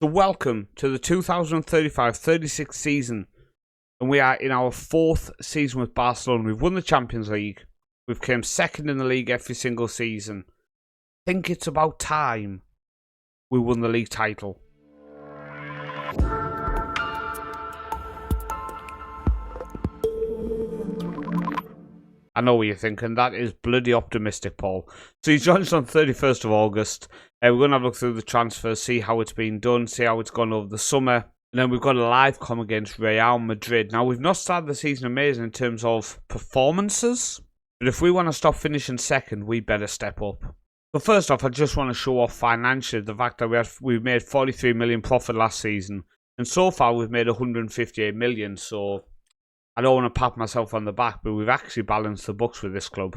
So welcome to the 2035-36 season, and we are in our fourth season with Barcelona. We've won the Champions League. We've came second in the league every single season. I think it's about time we won the league title. I know what you're thinking. That is bloody optimistic, Paul. So he joins on 31st of August. We're going to have a look through the transfers, see how it's been done, see how it's gone over the summer. And then we've got a live com against Real Madrid. Now, we've not started the season amazing in terms of performances, but if we want to stop finishing second, we better step up. So first off, I just want to show off financially the fact that we made 43 million profit last season, and so far we've made 158 million, so I don't want to pat myself on the back, but we've actually balanced the books with this club.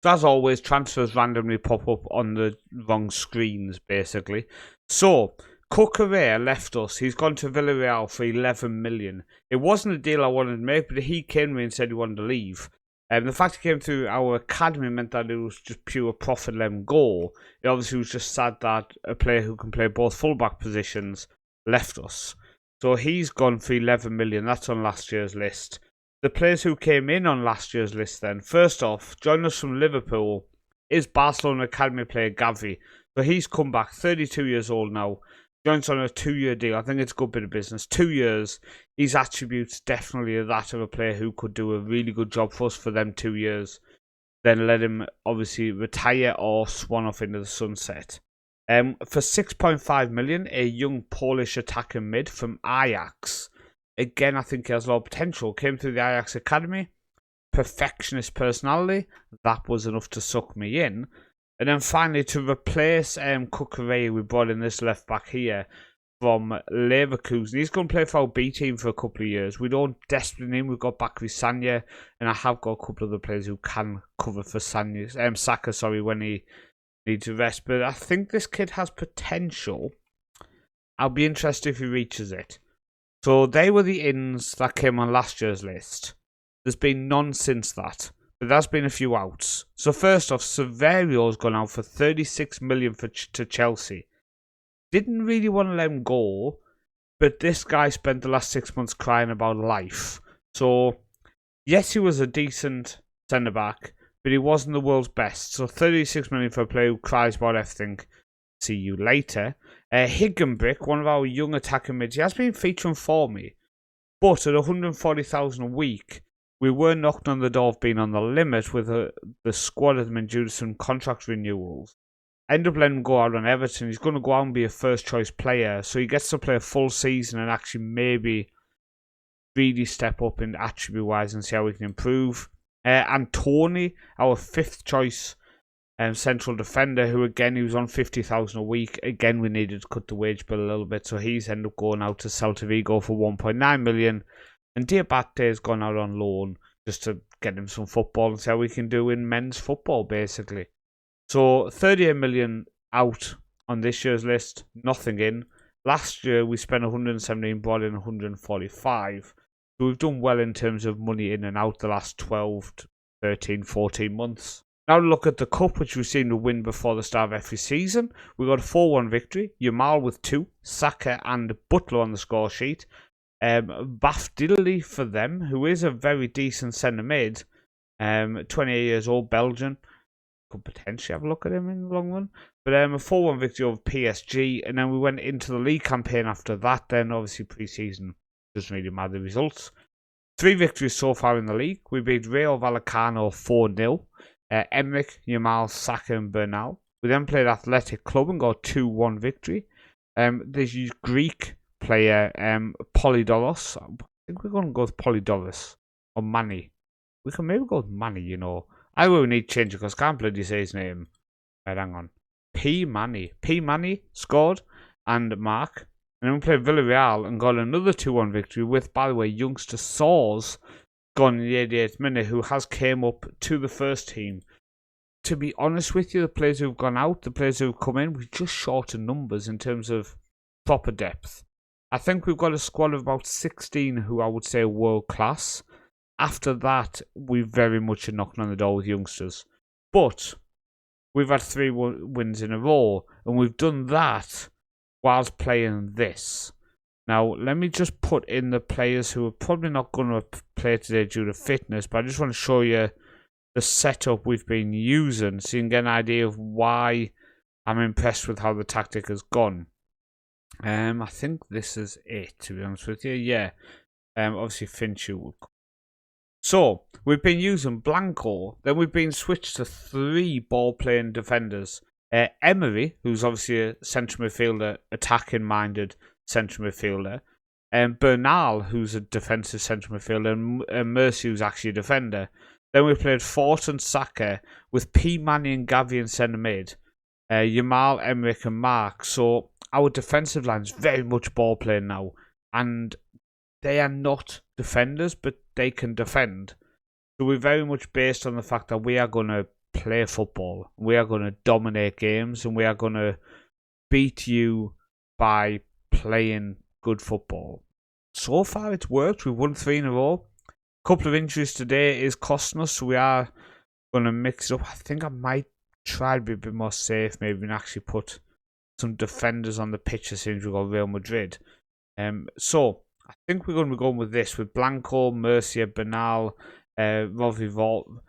So as always, transfers randomly pop up on the wrong screens, basically. So, Cucurella left us. He's gone to Villarreal for 11 million. It wasn't a deal I wanted to make, but he came to me and said he wanted to leave. The fact he came through our academy meant that it was just pure profit, let him go. It obviously was just sad that a player who can play both fullback positions left us. So he's gone for 11 million. That's on last year's list. The players who came in on last year's list then, first off, joining us from Liverpool is Barcelona Academy player Gavi. So he's come back, 32 years old now, joins on a 2-year deal. I think it's a good bit of business. 2 years, his attributes definitely are that of a player who could do a really good job for us for them 2 years. Then let him obviously retire or swan off into the sunset. For 6.5 million, a young Polish attacker mid from Ajax. Again, I think he has a lot of potential. Came through the Ajax Academy. Perfectionist personality. That was enough to suck me in. And then finally, to replace Cucurella, we brought in this left back here from Leverkusen. He's going to play for our B team for a couple of years. We don't desperately need him. We've got Bakary Sagna. And I have got a couple of other players who can cover for Saka, when he needs a rest. But I think this kid has potential. I'll be interested if he reaches it. So they were the ins that came on last year's list. There's been none since that, but there's been a few outs. So first off, Severio's gone out for 36 million to Chelsea. Didn't really want to let him go, but this guy spent the last 6 months crying about life. So yes, he was a decent centre-back, but he wasn't the world's best. So 36 million for a player who cries about everything. See you later. Higgenbrick, one of our young attacking mids, he has been featuring for me, but at 140,000 a week, we were knocking on the door of being on the limit with the squad at the minute due to some contract renewals. End up letting him go out on Everton. He's going to go out and be a first choice player, so he gets to play a full season and actually maybe really step up in attribute wise and see how we can improve. Antony, our 5th choice central defender, who again, he was on 50,000 a week. Again, we needed to cut the wage bill a little bit, so he's ended up going out to Celta Vigo for 1.9 million. And Diabate has gone out on loan just to get him some football and see how we can do in men's football, basically. So 38 million out on this year's list, nothing in. Last year, we spent 117, brought in 145. So we've done well in terms of money in and out the last 12 to 13, 14 months. Now look at the Cup, which we seem to win before the start of every season. We got a 4-1 victory. Yamal with 2. Saka and Butler on the score sheet. Bafdili for them, who is a very decent centre mid. 28 years old, Belgian. Could potentially have a look at him in the long run. But a 4-1 victory over PSG. And then we went into the league campaign after that. Then obviously pre-season doesn't really matter the results. 3 victories so far in the league. We beat Rayo Vallecano 4-0. Emmerich, Yamal, Saka and Bernal. We then played Athletic Club and got 2-1 victory. There's Greek player Polydoros. I think we're going to go with Polydoros or Manny. We can maybe go with Manny, you know. I will need to change it because I can't bloody say his name. Right, hang on. P. Manny scored and Mark. And then we played Villarreal and got another 2-1 victory with, by the way, youngster Soares gone in the 88th minute, who has came up to the first team. To be honest with you, the players who've gone out, the players who've come in, we're just short in numbers in terms of proper depth. I think we've got a squad of about 16 who I would say are world class. After that, we very much are knocking on the door with youngsters. But we've had 3 wins in a row, and we've done that whilst playing this. Now, let me just put in the players who are probably not going to play today due to fitness, but I just want to show you the setup we've been using so you can get an idea of why I'm impressed with how the tactic has gone. I think this is it, to be honest with you. Yeah. Obviously, Finchu. So, we've been using Blanco, then we've been switched to 3 ball-playing defenders. Emery, who's obviously a central midfielder, attacking-minded central midfielder. Bernal, who's a defensive central midfielder, and Mercy, who's actually a defender. Then we played Fort and Saka with P. Manny and Gavi in centre mid. Yamal, Emmerich, and Mark. So our defensive line's very much ball playing now, and they are not defenders, but they can defend. So we're very much based on the fact that we are going to play football. We are going to dominate games, and we are going to beat you by playing good football. So far, it's worked. We've won 3 in a row. A couple of injuries today is costing us, so we are going to mix it up. I think I might try to be a bit more safe, maybe, and actually put some defenders on the pitch as soon as we got Real Madrid. So I think we're going to be going with this, with Blanco, Murcia, Bernal, Roviola,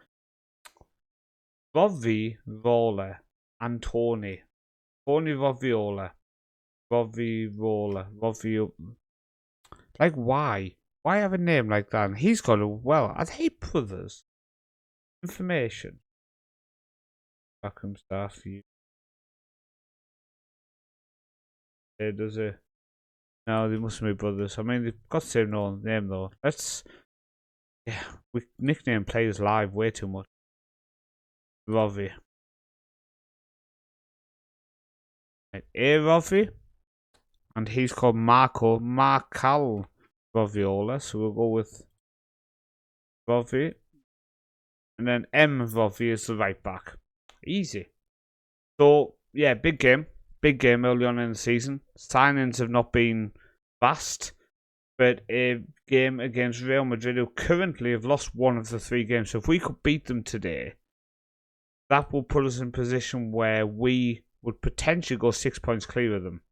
Antony, Roviola. Like, why? Why have a name like that? And he's got are they brothers? Information. Backroom staff. Does it? No, they must be brothers. I mean, they've got the same name though. We nickname players live way too much. Rovi. Rovi. And he's called Marcal Roviola. So we'll go with Rovi. And then M. Rovi is the right back. Easy. So, yeah, big game. Big game early on in the season. Signings have not been fast. But a game against Real Madrid, who currently have lost 1 of the 3 games. So if we could beat them today, that will put us in a position where we would potentially go 6 points clear of them.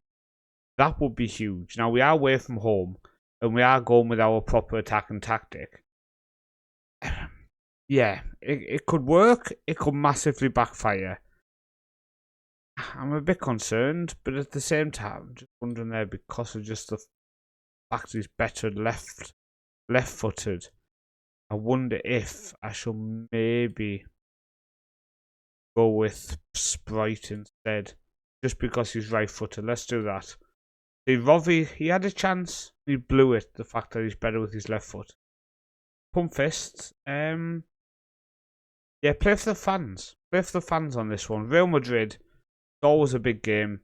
That would be huge. Now, we are away from home, and we are going with our proper attacking tactic. Yeah, it could work. It could massively backfire. I'm a bit concerned, but at the same time, I'm just wondering there because of just the fact he's better left-footed. I wonder if I shall maybe go with Sprite instead, just because he's right-footed. Let's do that. See, Rovi, he had a chance. He blew it, the fact that he's better with his left foot. Pump fists. Yeah, play for the fans. Play for the fans on this one. Real Madrid, it's always a big game.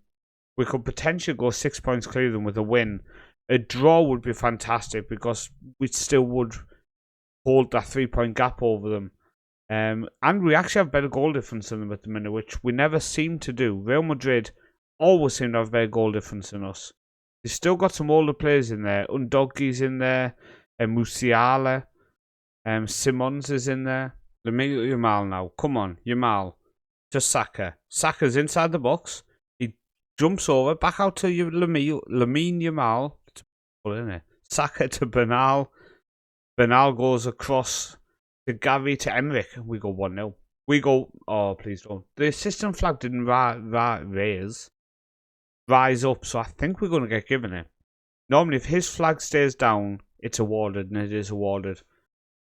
We could potentially go 6 points clear of them with a win. A draw would be fantastic because we still would hold that 3-point gap over them. And we actually have better goal difference than them at the minute, which we never seem to do. Real Madrid always seem to have better goal difference than us. They've still got some older players in there. Undoggi's in there. Musiala. Simons is in there. Yamal now. Come on, Yamal. To Saka. Saka's inside the box. He jumps over. Back out to Lamine Yamal. Saka to Bernal. Bernal goes across to Gavi to Emmerich. We go 1-0. We go... Oh, please don't. The assistant flag didn't rise up, so I think we're going to get given it. Normally, if his flag stays down, it's awarded, and it is awarded.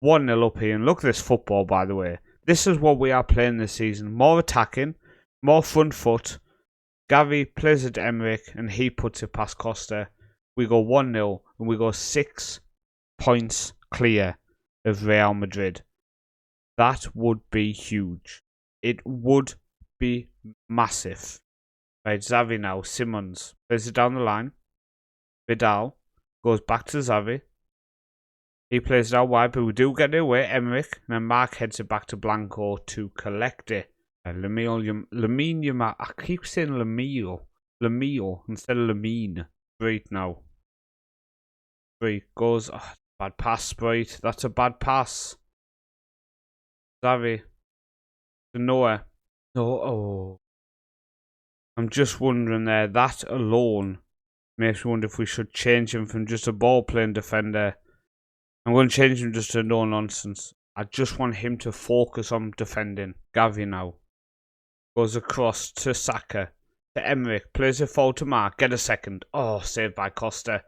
1-0 up here, and look at this football, by the way. This is what we are playing this season. More attacking, more front foot. Gavi plays it to Emmerich, and he puts it past Costa. We go 1-0, and we go 6 points clear of Real Madrid. That would be huge. It would be massive. Right, Xavi now. Simons plays it down the line. Vidal goes back to Xavi. He plays it out wide, but we do get it away. Emmerich. And then Mark heads it back to Blanco to collect it. Lamine Yamal. I keep saying Lamille instead of Lamine. Sprite now. Sprite goes. Oh, bad pass, Sprite. That's a bad pass. Xavi. To Noah. No. Oh. I'm just wondering there. That alone Makes me wonder if we should change him from just a ball-playing defender. I'm going to change him just to no-nonsense. I just want him to focus on defending. Gavi now. Goes across to Saka. To Emmerich. Plays it forward to Mark. Get a second. Oh, saved by Costa.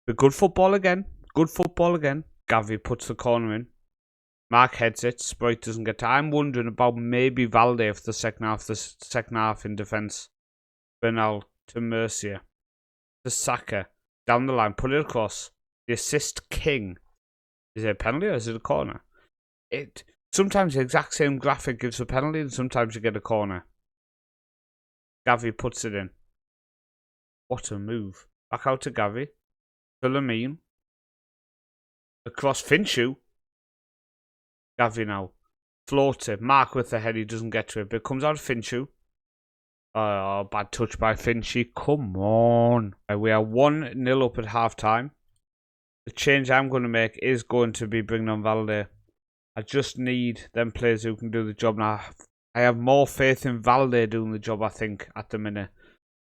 But good football again. Good football again. Gavi puts the corner in. Mark heads it. Sprite doesn't get to. I'm wondering about maybe Valde for the second half in defence. Bernal to Mercier. To Saka. Down the line. Put it across. The assist king. Is it a penalty or is it a corner? Sometimes the exact same graphic gives a penalty and sometimes you get a corner. Gavi puts it in. What a move. Back out to Gavi. To Lamine. Across Finchu. Gavi now. Floats it. Mark with the head. He doesn't get to it. But it comes out of Finchu. Oh, bad touch by Finchy. Come on. We are 1-0 up at half time. The change I'm going to make is going to be bringing on Valde. I just need them players who can do the job now. I have more faith in Valde doing the job, I think, at the minute.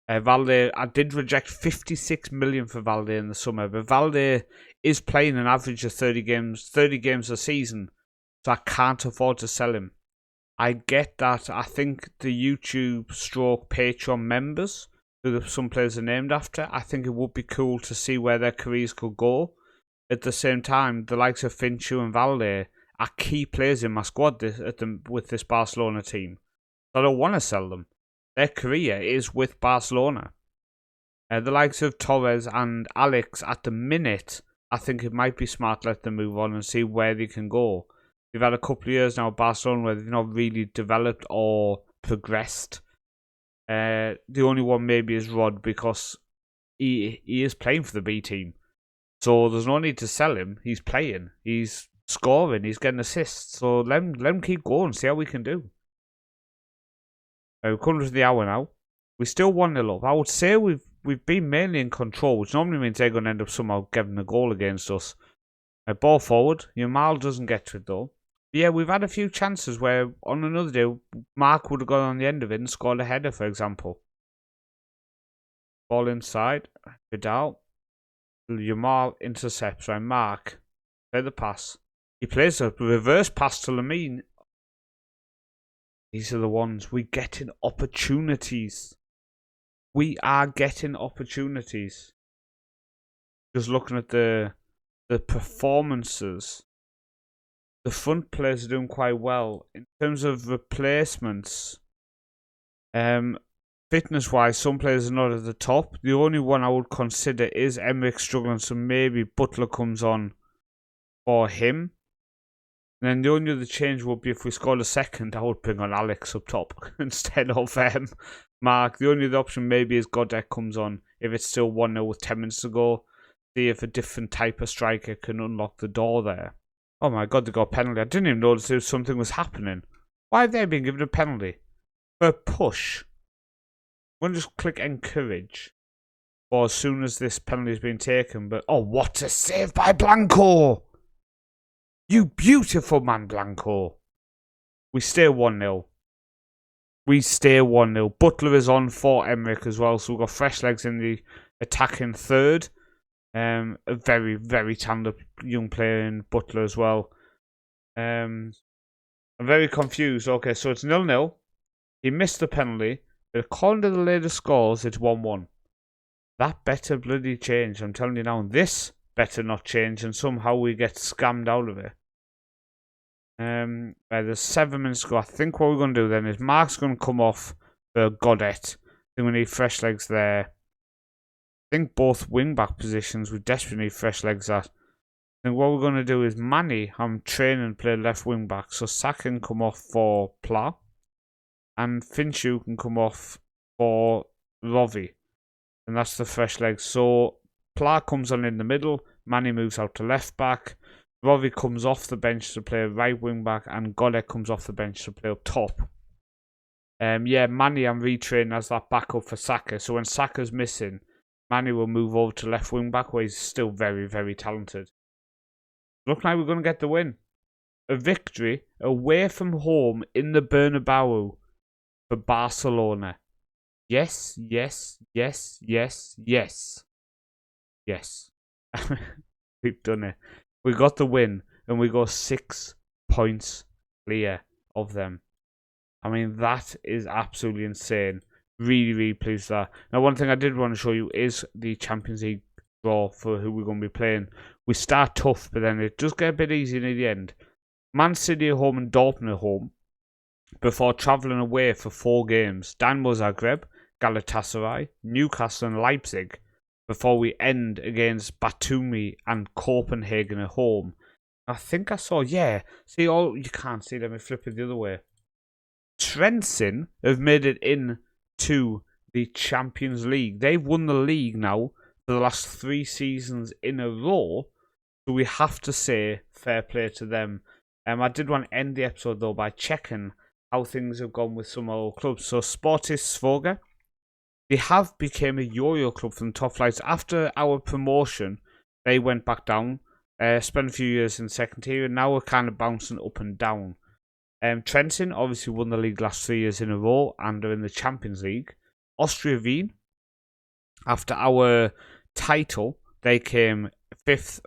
Valde, I did reject 56 million for Valde in the summer, but Valde is playing an average of 30 games a season, so I can't afford to sell him. I get that. I think the YouTube / Patreon members, who some players are named after, I think it would be cool to see where their careers could go. At the same time, the likes of Finchu and Valde are key players in my squad with this Barcelona team. So I don't want to sell them. Their career is with Barcelona. The likes of Torres and Alex, at the minute, I think it might be smart to let them move on and see where they can go. They've had a couple of years now at Barcelona where they've not really developed or progressed. The only one maybe is Rod because he is playing for the B team. So there's no need to sell him. He's playing. He's scoring. He's getting assists. So let him keep going. See how we can do. We're coming to the hour now. We're still 1-0 up. I would say we've been mainly in control, which normally means they're going to end up somehow getting a goal against us. Ball forward. Yamal doesn't get to it though. But yeah, we've had a few chances where on another day, Mark would have gone on the end of it and scored a header, for example. Ball inside. Vidal. Yamal intercepts. Right, Mark. Play the pass. He plays a reverse pass to Lamine. These are the ones. We're getting opportunities. We are getting opportunities. Just looking at the performances. The front players are doing quite well. In terms of replacements, fitness-wise, some players are not at the top. The only one I would consider is Emmerich struggling, so maybe Butler comes on for him. And then the only other change would be if we scored a second, I would bring on Alex up top instead of Mark. The only other option maybe is Godek comes on if it's still 1-0 with 10 minutes to go. See if a different type of striker can unlock the door there. Oh my god, they got a penalty. I didn't even notice something was happening. Why have they been given a penalty? For a push. I'm going to just click encourage. Or as soon as this penalty has been taken. But oh, what a save by Blanco! You beautiful man, Blanco. We stay 1-0. We stay 1-0. Butler is on for Emmerich as well. So we've got fresh legs in the attacking third. A very, very talented young player in Butler as well. I'm very confused. Okay, so it's 0-0. He missed the penalty. But according to the latest scores, it's 1-1. That better bloody change. I'm telling you now. This better not change. And somehow we get scammed out of it. There's 7 minutes to go. I think what we're going to do then is Mark's going to come off for Godet. I think we need fresh legs there. I think both wing-back positions we desperately need fresh legs at. I think what we're going to do is Manny, I'm training play left wing-back. So Saka can come off for Pla. And Finchu can come off for Rovi. And that's the fresh legs. So Pla comes on in the middle. Manny moves out to left back. Rovi comes off the bench to play right wing back. And Godek comes off the bench to play up top. Yeah, Manny I'm retraining as that backup for Saka. So when Saka's missing, Manny will move over to left wing back where he's still very, very talented. Looks like we're going to get the win. A victory away from home in the Bernabeu for Barcelona. Yes, yes, yes, yes, yes. Yes. We've done it. We got the win, and we go 6 points clear of them. I mean, that is absolutely insane. Really, really pleased with that. Now, one thing I did want to show you is the Champions League draw for who we're going to be playing. We start tough, but then it does get a bit easier near the end. Man City at home and Dortmund at home before travelling away for 4 games. Dinamo Zagreb, Galatasaray, Newcastle and Leipzig before we end against Batumi and Copenhagen at home. I think I saw, yeah. See, you can't see, let me flip it the other way. Trentin have made it in to the Champions League. They've won the league now for the last 3 seasons in a row. So we have to say fair play to them. I did want to end the episode though by checking how things have gone with some of our clubs. So Sportis Svoga, they have become a yo-yo club from the top flights. After our promotion, they went back down, spent a few years in second tier, and now we're kind of bouncing up and down. Trentin obviously won the league last 3 years in a row and are in the Champions League. Austria Wien, after our title, they came 5th,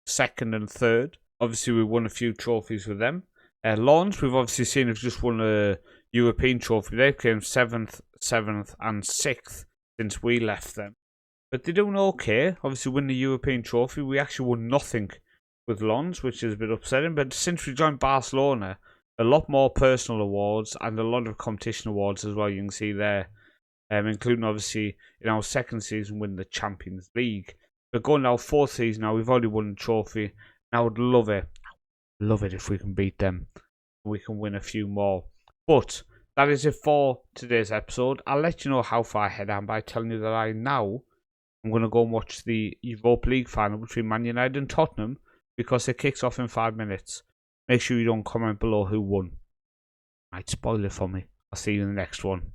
2nd and 3rd. Obviously, we won a few trophies with them. Lawns, we've obviously seen, have just won a European trophy. They came 7th, and 6th since we left them. But they're doing okay. Obviously, win the European trophy. We actually won nothing with Lons, which is a bit upsetting. But since we joined Barcelona, a lot more personal awards and a lot of competition awards as well. You can see there, including obviously in our second season winning the Champions League. We're going now 4th season now. We've already won the trophy. And I would love it if we can beat them. We can win a few more. But that is it for today's episode. I'll let you know how far ahead I am by telling you that I'm going to go and watch the Europa League final between Man United and Tottenham, because it kicks off in 5 minutes. Make sure you don't comment below who won. Might spoil it for me. I'll see you in the next one.